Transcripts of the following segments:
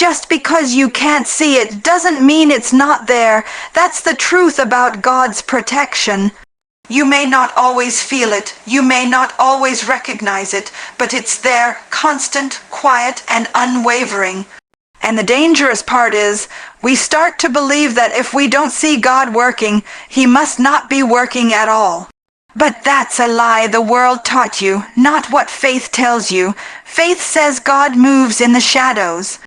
Just because you can't see it doesn't mean it's not there. That's the truth about God's protection. You may not always feel it, you may not always recognize it, but it's there, constant, quiet, and unwavering. And the dangerous part is, we start to believe that if we don't see God working, He must not be working at all. But that's a lie the world taught you, not what faith tells you. Faith says God moves in the shadows.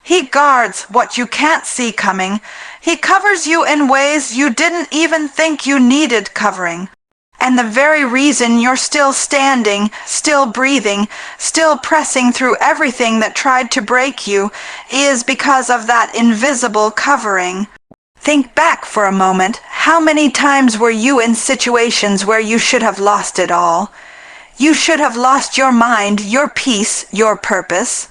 He guards what you can't see coming. He covers you in ways you didn't even think you needed covering. And the very reason you're still standing, still breathing, still pressing through everything that tried to break you is because of that invisible covering. Think back for a moment. How many times were you in situations where you should have lost it all? You should have lost your mind, your peace, your purpose.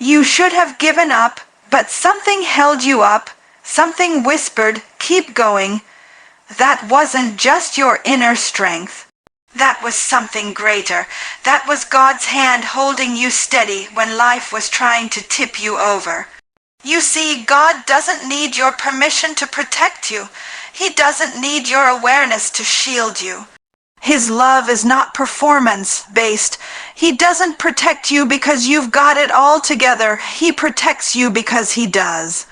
You should have given up, but something held you up. Something whispered, keep going. That wasn't just your inner strength. That was something greater. That was God's hand holding you steady when life was trying to tip you over. You see, God doesn't need your permission to protect you. He doesn't need your awareness to shield you. His love is not performance-based. He doesn't protect you because you've got it all together. He protects you because He does.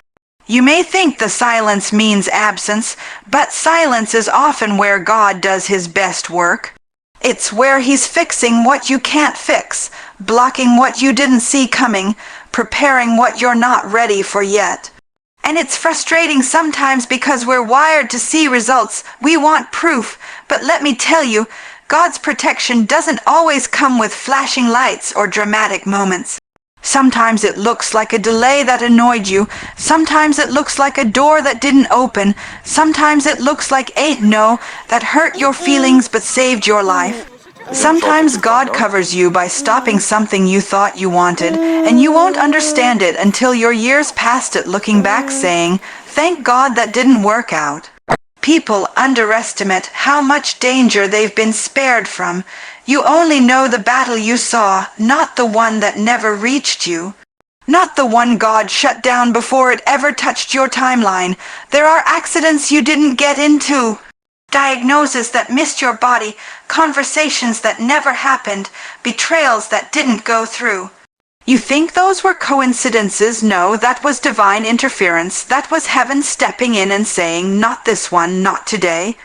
You may think the silence means absence, but silence is often where God does His best work. It's where He's fixing what you can't fix, blocking what you didn't see coming, preparing what you're not ready for yet. And it's frustrating sometimes because we're wired to see results. We want proof. But let me tell you, God's protection doesn't always come with flashing lights or dramatic moments. Sometimes it looks like a delay that annoyed you. Sometimes it looks like a door that didn't open. Sometimes it looks like a no that hurt your feelings but saved your life. Sometimes God covers you by stopping something you thought you wanted, and you won't understand it until you're years past it looking back saying, thank God that didn't work out. People underestimate how much danger they've been spared from. You only know the battle you saw, not the one that never reached you. Not the one God shut down before it ever touched your timeline. There are accidents you didn't get into. Diagnoses that missed your body, conversations that never happened, betrayals that didn't go through. You think those were coincidences? No, that was divine interference. That was heaven stepping in and saying, not this one, not today.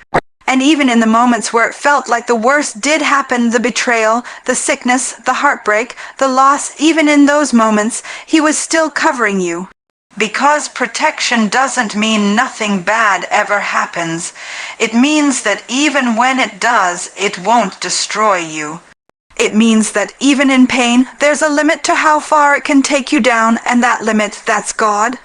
And even in the moments where it felt like the worst did happen, the betrayal, the sickness, the heartbreak, the loss, even in those moments, He was still covering you. Because protection doesn't mean nothing bad ever happens. It means that even when it does, it won't destroy you. It means that even in pain, there's a limit to how far it can take you down, and that limit, that's God.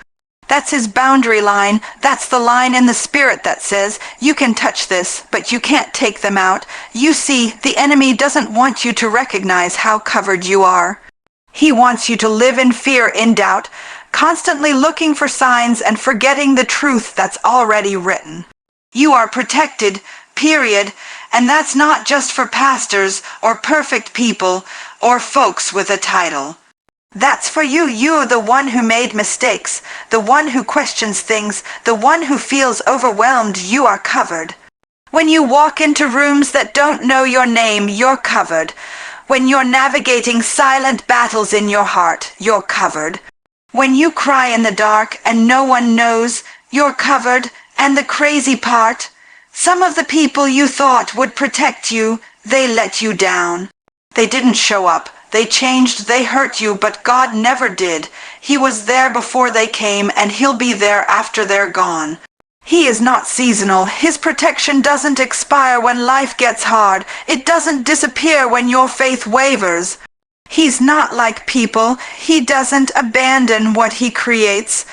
That's His boundary line. That's the line in the Spirit that says, you can touch this, but you can't take them out. You see, the enemy doesn't want you to recognize how covered you are. He wants you to live in fear, in doubt, constantly looking for signs and forgetting the truth that's already written. You are protected, period, and that's not just for pastors or perfect people or folks with a title. That's for you. You're the one who made mistakes, the one who questions things, the one who feels overwhelmed. You are covered. When you walk into rooms that don't know your name, you're covered. When you're navigating silent battles in your heart, you're covered. When you cry in the dark and no one knows, you're covered. And the crazy part, some of the people you thought would protect you, they let you down. They didn't show up. They changed, they hurt you, but God never did. He was there before they came, and He'll be there after they're gone. He is not seasonal. His protection doesn't expire when life gets hard. It doesn't disappear when your faith wavers. He's not like people. He doesn't abandon what He creates.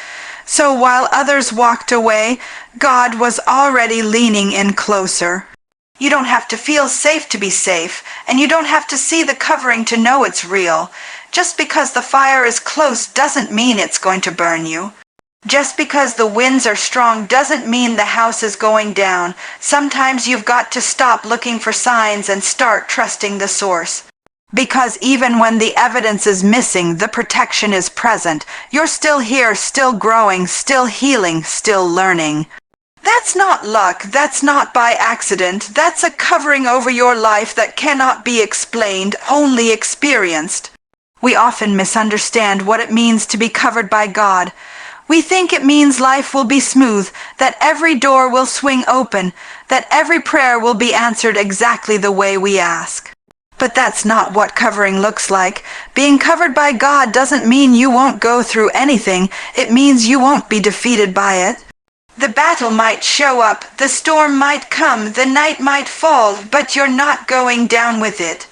So while others walked away, God was already leaning in closer. You don't have to feel safe to be safe, and you don't have to see the covering to know it's real. Just because the fire is close doesn't mean it's going to burn you. Just because the winds are strong doesn't mean the house is going down. Sometimes you've got to stop looking for signs and start trusting the source. Because even when the evidence is missing, the protection is present. You're still here, still growing, still healing, still learning. That's not luck, that's not by accident, that's a covering over your life that cannot be explained, only experienced. We often misunderstand what it means to be covered by God. We think it means life will be smooth, that every door will swing open, that every prayer will be answered exactly the way we ask. But that's not what covering looks like. Being covered by God doesn't mean you won't go through anything, it means you won't be defeated by it. The battle might show up, the storm might come, the night might fall, but you're not going down with it.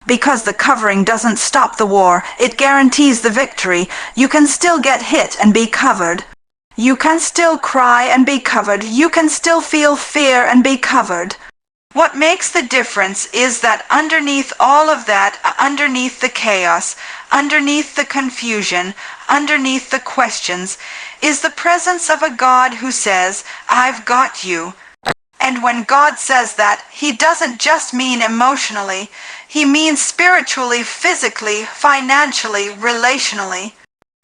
Because the covering doesn't stop the war, it guarantees the victory. You can still get hit and be covered. You can still cry and be covered. You can still feel fear and be covered. What makes the difference is that underneath all of that, underneath the chaos, underneath the confusion, underneath the questions, is the presence of a God who says, "I've got you." And when God says that, He doesn't just mean emotionally, He means spiritually, physically, financially, relationally.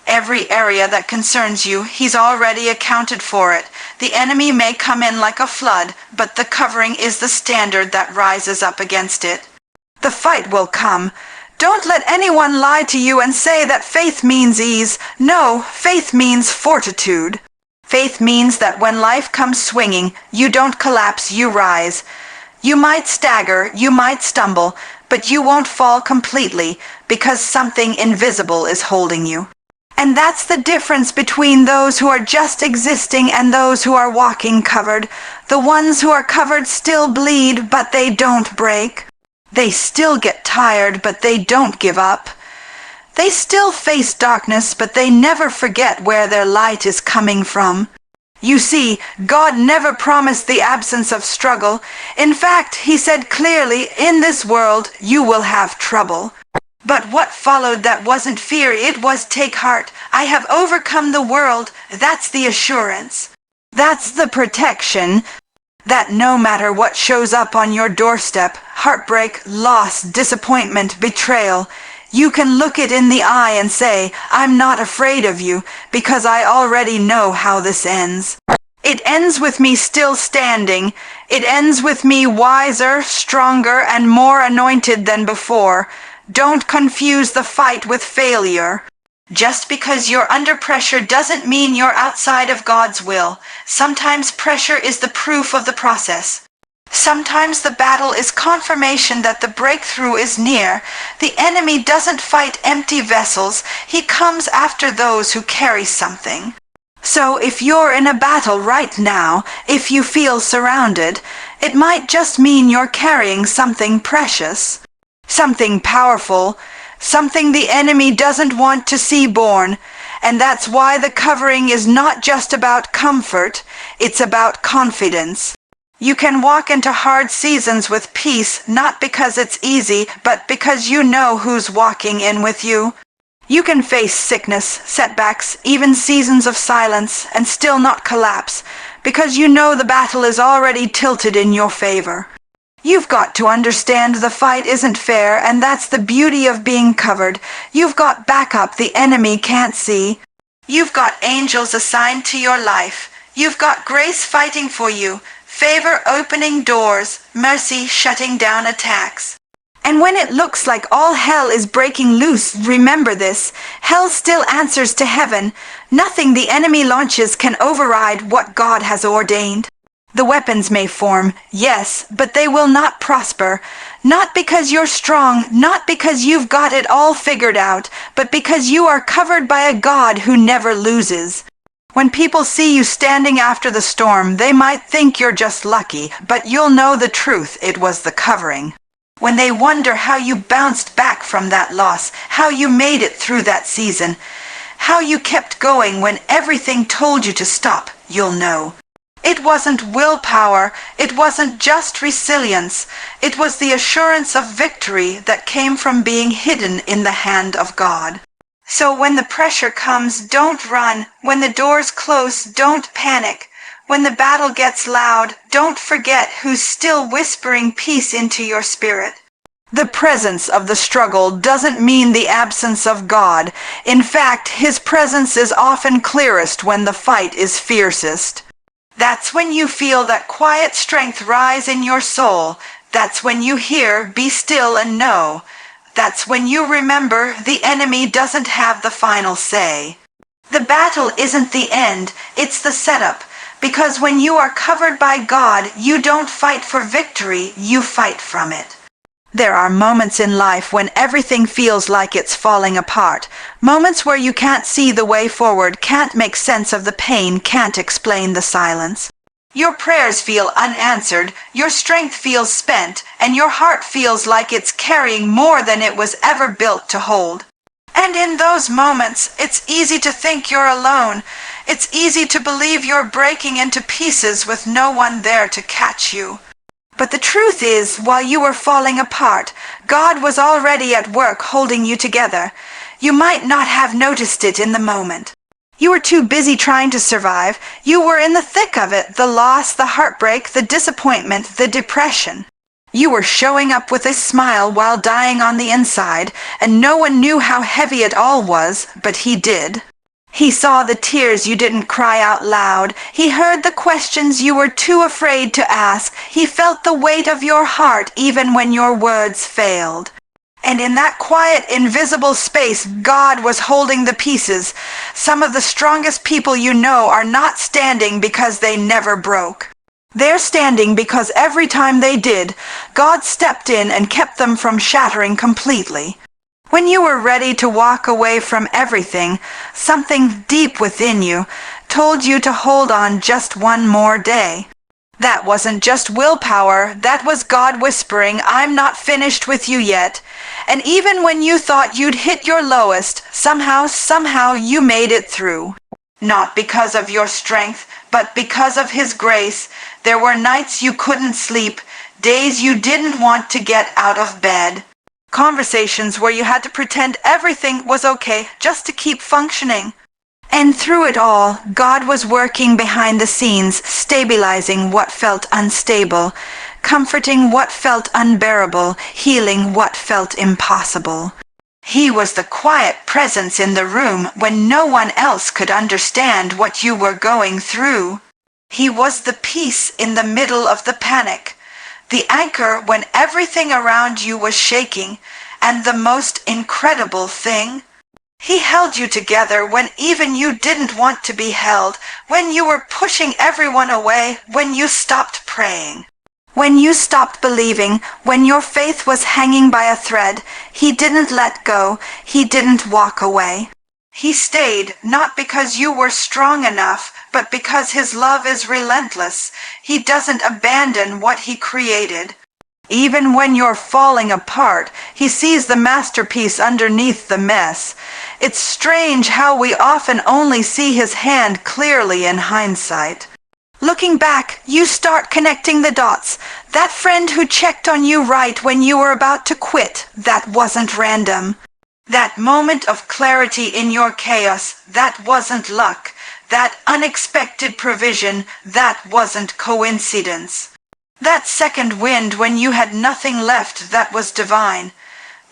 Every area that concerns you, He's already accounted for it. The enemy may come in like a flood, but the covering is the standard that rises up against it. The fight will come. Don't let anyone lie to you and say that faith means ease. No, faith means fortitude. Faith means that when life comes swinging, you don't collapse, you rise. You might stagger, you might stumble, but you won't fall completely because something invisible is holding you. And that's the difference between those who are just existing and those who are walking covered. The ones who are covered still bleed, but they don't break. They still get tired, but they don't give up. They still face darkness, but they never forget where their light is coming from. You see, God never promised the absence of struggle. In fact, He said clearly, "In this world you will have trouble." But what followed that wasn't fear, it was "Take heart, I have overcome the world." That's the assurance. That's the protection. That no matter what shows up on your doorstep, heartbreak, loss, disappointment, betrayal, you can look it in the eye and say, "I'm not afraid of you, because I already know how this ends." It ends with me still standing. It ends with me wiser, stronger, and more anointed than before. Don't confuse the fight with failure. Just because you're under pressure doesn't mean you're outside of God's will. Sometimes pressure is the proof of the process. Sometimes the battle is confirmation that the breakthrough is near. The enemy doesn't fight empty vessels. He comes after those who carry something. So if you're in a battle right now, if you feel surrounded, it might just mean you're carrying something precious. Something powerful, something the enemy doesn't want to see born. And that's why the covering is not just about comfort, it's about confidence. You can walk into hard seasons with peace, not because it's easy, but because you know who's walking in with you. You can face sickness, setbacks, even seasons of silence, and still not collapse, because you know the battle is already tilted in your favor. You've got to understand the fight isn't fair, and that's the beauty of being covered. You've got backup the enemy can't see. You've got angels assigned to your life. You've got grace fighting for you, favor opening doors, mercy shutting down attacks. And when it looks like all hell is breaking loose, remember this: hell still answers to heaven. Nothing the enemy launches can override what God has ordained. The weapons may form, yes, but they will not prosper. Not because you're strong, not because you've got it all figured out, but because you are covered by a God who never loses. When people see you standing after the storm, they might think you're just lucky, but you'll know the truth, it was the covering. When they wonder how you bounced back from that loss, how you made it through that season, how you kept going when everything told you to stop, you'll know. It wasn't willpower, it wasn't just resilience, it was the assurance of victory that came from being hidden in the hand of God. So when the pressure comes, don't run. When the doors close, don't panic. When the battle gets loud, don't forget who's still whispering peace into your spirit. The presence of the struggle doesn't mean the absence of God. In fact, His presence is often clearest when the fight is fiercest. That's when you feel that quiet strength rise in your soul. That's when you hear, "Be still and know." That's when you remember the enemy doesn't have the final say. The battle isn't the end, it's the setup. Because when you are covered by God, you don't fight for victory, you fight from it. There are moments in life when everything feels like it's falling apart. Moments where you can't see the way forward, can't make sense of the pain, can't explain the silence. Your prayers feel unanswered, your strength feels spent, and your heart feels like it's carrying more than it was ever built to hold. And in those moments, it's easy to think you're alone. It's easy to believe you're breaking into pieces with no one there to catch you. But the truth is, while you were falling apart, God was already at work holding you together. You might not have noticed it in the moment. You were too busy trying to survive. You were in the thick of it, the loss, the heartbreak, the disappointment, the depression. You were showing up with a smile while dying on the inside, and no one knew how heavy it all was, but He did. He saw the tears you didn't cry out loud. He heard the questions you were too afraid to ask. He felt the weight of your heart even when your words failed. And in that quiet, invisible space, God was holding the pieces. Some of the strongest people you know are not standing because they never broke. They're standing because every time they did, God stepped in and kept them from shattering completely. When you were ready to walk away from everything, something deep within you told you to hold on just one more day. That wasn't just willpower, that was God whispering, "I'm not finished with you yet." And even when you thought you'd hit your lowest, somehow you made it through. Not because of your strength, but because of His grace. There were nights you couldn't sleep, days you didn't want to get out of bed. Conversations where you had to pretend everything was okay just to keep functioning. And through it all, God was working behind the scenes, stabilizing what felt unstable, comforting what felt unbearable, healing what felt impossible. He was the quiet presence in the room when no one else could understand what you were going through. He was the peace in the middle of the panic, the anchor when everything around you was shaking, and the most incredible thing, He held you together when even you didn't want to be held, when you were pushing everyone away, when you stopped praying. When you stopped believing, when your faith was hanging by a thread, He didn't let go, He didn't walk away. He stayed, not because you were strong enough, but because His love is relentless. He doesn't abandon what He created. Even when you're falling apart, He sees the masterpiece underneath the mess. It's strange how we often only see His hand clearly in hindsight. Looking back, you start connecting the dots. That friend who checked on you right when you were about to quit, that wasn't random. That moment of clarity in your chaos, that wasn't luck. That unexpected provision, that wasn't coincidence. That second wind when you had nothing left, that was divine.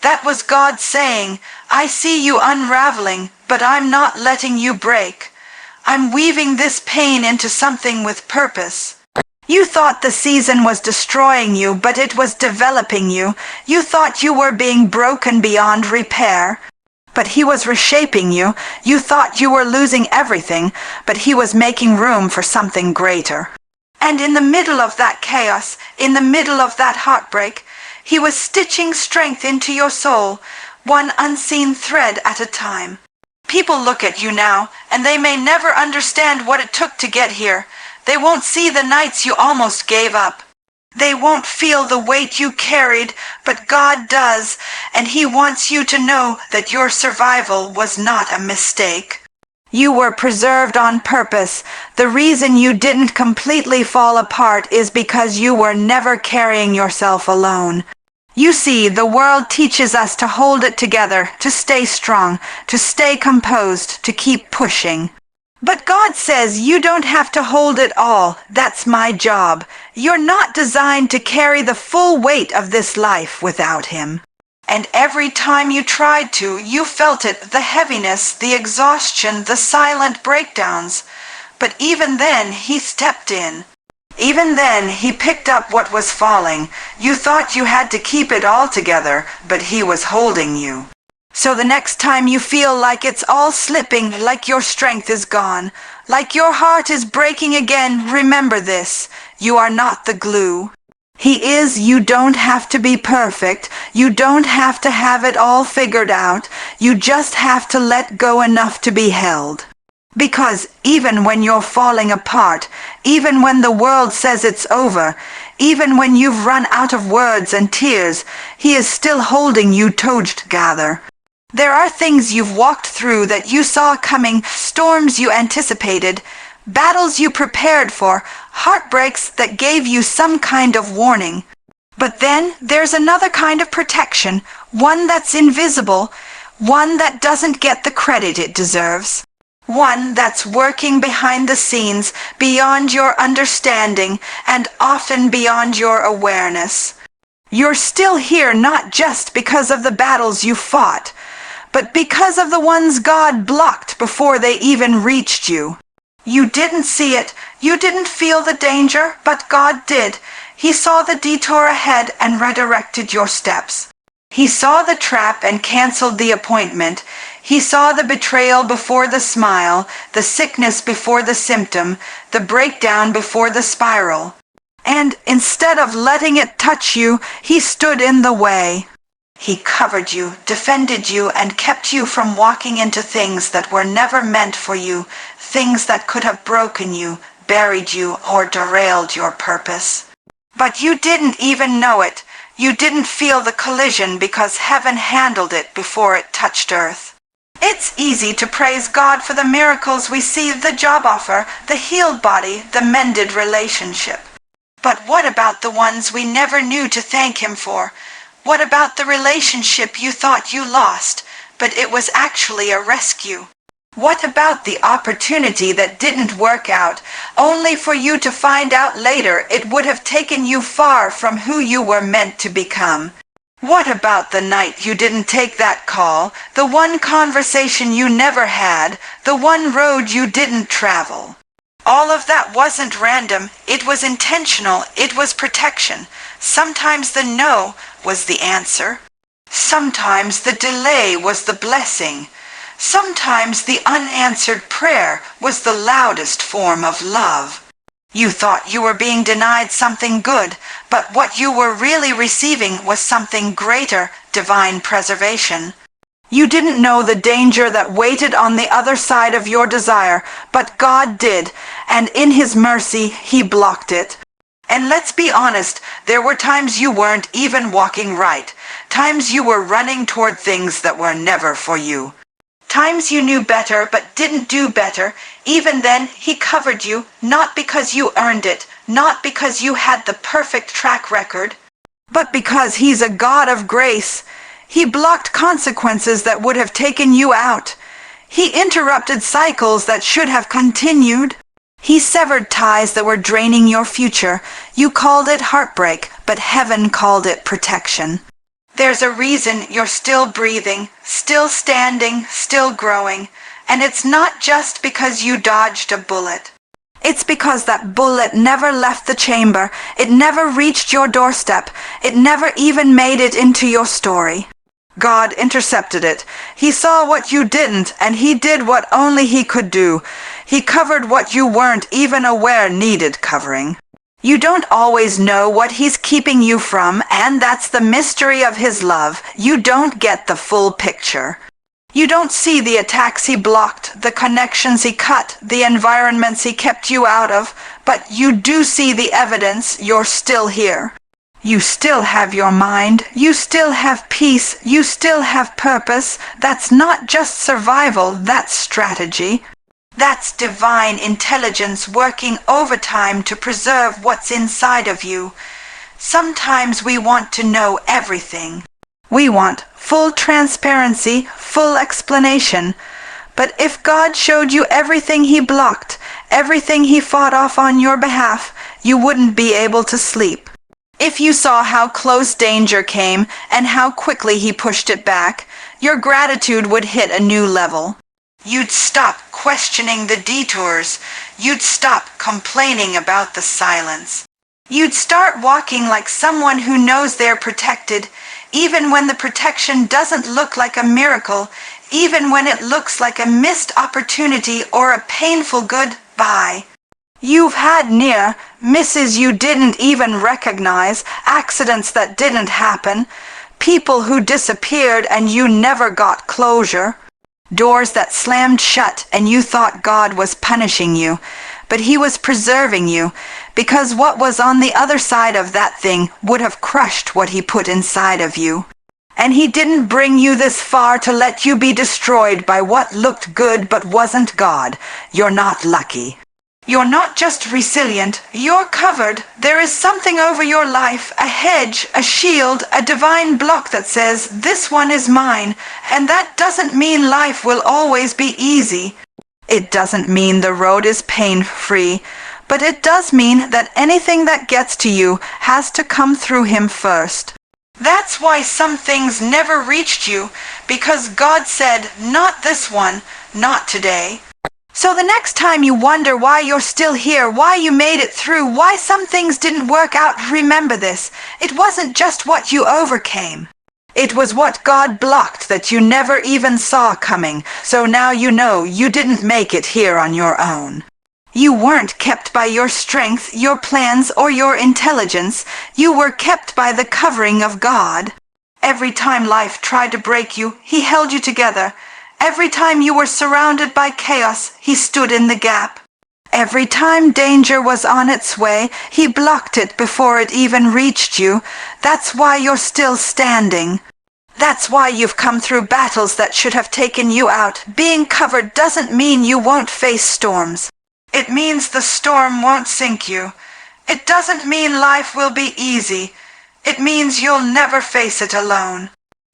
That was God saying, "I see you unraveling, but I'm not letting you break. I'm weaving this pain into something with purpose." You thought the season was destroying you, but it was developing you. You thought you were being broken beyond repair, but He was reshaping you. You thought you were losing everything, but He was making room for something greater. And in the middle of that chaos, in the middle of that heartbreak, He was stitching strength into your soul, one unseen thread at a time. People look at you now, and they may never understand what it took to get here. They won't see the nights you almost gave up. They won't feel the weight you carried, but God does, and He wants you to know that your survival was not a mistake. You were preserved on purpose. The reason you didn't completely fall apart is because you were never carrying yourself alone. You see, the world teaches us to hold it together, to stay strong, to stay composed, to keep pushing. But God says you don't have to hold it all. That's my job. You're not designed to carry the full weight of this life without Him. And every time you tried to, you felt it, the heaviness, the exhaustion, the silent breakdowns. But even then, He stepped in. Even then, He picked up what was falling. You thought you had to keep it all together, but He was holding you. So the next time you feel like it's all slipping, like your strength is gone, like your heart is breaking again, remember this: you are not the glue. He is. You don't have to be perfect. You don't have to have it all figured out. You just have to let go enough to be held. Because even when you're falling apart, even when the world says it's over, even when you've run out of words and tears, He is still holding you together. There are things you've walked through that you saw coming, storms you anticipated, battles you prepared for, heartbreaks that gave you some kind of warning. But then there's another kind of protection, one that's invisible, one that doesn't get the credit it deserves. One that's working behind the scenes, beyond your understanding, and often beyond your awareness. You're still here not just because of the battles you fought, but because of the ones God blocked before they even reached you. You didn't see it, you didn't feel the danger, but God did. He saw the detour ahead and redirected your steps. He saw the trap and canceled the appointment. He saw the betrayal before the smile, the sickness before the symptom, the breakdown before the spiral. And instead of letting it touch you, He stood in the way. He covered you, defended you, and kept you from walking into things that were never meant for you, things that could have broken you, buried you, or derailed your purpose. But you didn't even know it. You didn't feel the collision because heaven handled it before it touched earth. It's easy to praise God for the miracles we see, the job offer, the healed body, the mended relationship. But what about the ones we never knew to thank Him for? What about the relationship you thought you lost, but it was actually a rescue? What about the opportunity that didn't work out, only for you to find out later it would have taken you far from who you were meant to become? What about the night you didn't take that call, the one conversation you never had, the one road you didn't travel? All of that wasn't random, it was intentional, it was protection. Sometimes the no was the answer. Sometimes the delay was the blessing. Sometimes the unanswered prayer was the loudest form of love. You thought you were being denied something good, but what you were really receiving was something greater, divine preservation. You didn't know the danger that waited on the other side of your desire, but God did, and in His mercy, He blocked it. And let's be honest, there were times you weren't even walking right, times you were running toward things that were never for you. Times you knew better but didn't do better. Even then, He covered you, not because you earned it, not because you had the perfect track record, but because He's a God of grace. He blocked consequences that would have taken you out. He interrupted cycles that should have continued. He severed ties that were draining your future. You called it heartbreak, but heaven called it protection. There's a reason you're still breathing, still standing, still growing, and it's not just because you dodged a bullet. It's because that bullet never left the chamber, it never reached your doorstep, it never even made it into your story. God intercepted it. He saw what you didn't, and He did what only He could do. He covered what you weren't even aware needed covering. You don't always know what He's keeping you from, and that's the mystery of His love. You don't get the full picture. You don't see the attacks He blocked, the connections He cut, the environments He kept you out of, but you do see the evidence you're still here. You still have your mind, you still have peace, you still have purpose. That's not just survival, that's strategy. That's divine intelligence working overtime to preserve what's inside of you. Sometimes we want to know everything. We want full transparency, full explanation. But if God showed you everything he blocked, everything he fought off on your behalf, you wouldn't be able to sleep. If you saw how close danger came and how quickly he pushed it back, your gratitude would hit a new level. You'd stop questioning the detours. You'd stop complaining about the silence. You'd start walking like someone who knows they're protected, even when the protection doesn't look like a miracle, even when it looks like a missed opportunity or a painful goodbye. You've had near misses you didn't even recognize, accidents that didn't happen, people who disappeared and you never got closure, doors that slammed shut and you thought God was punishing you, but he was preserving you, because what was on the other side of that thing would have crushed what he put inside of you. And he didn't bring you this far to let you be destroyed by what looked good but wasn't God. You're not lucky. You're not just resilient, you're covered. There is something over your life, a hedge, a shield, a divine block that says, this one is mine. And that doesn't mean life will always be easy. It doesn't mean the road is pain-free. But it does mean that anything that gets to you has to come through him first. That's why some things never reached you, because God said, not this one, not today. So the next time you wonder why you're still here, why you made it through, why some things didn't work out, remember this. It wasn't just what you overcame. It was what God blocked that you never even saw coming. So now you know you didn't make it here on your own. You weren't kept by your strength, your plans, or your intelligence. You were kept by the covering of God. Every time life tried to break you, he held you together. Every time you were surrounded by chaos, he stood in the gap. Every time danger was on its way, he blocked it before it even reached you. That's why you're still standing. That's why you've come through battles that should have taken you out. Being covered doesn't mean you won't face storms. It means the storm won't sink you. It doesn't mean life will be easy. It means you'll never face it alone.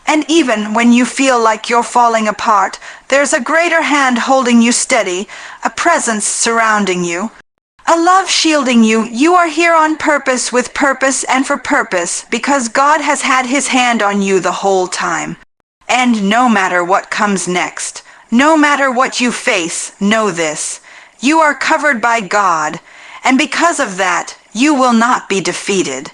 And even when you feel like you're falling apart, there's a greater hand holding you steady, a presence surrounding you, a love shielding you. You are here on purpose, with purpose and for purpose, because God has had his hand on you the whole time. And no matter what comes next, no matter what you face, know this. You are covered by God, and because of that, you will not be defeated.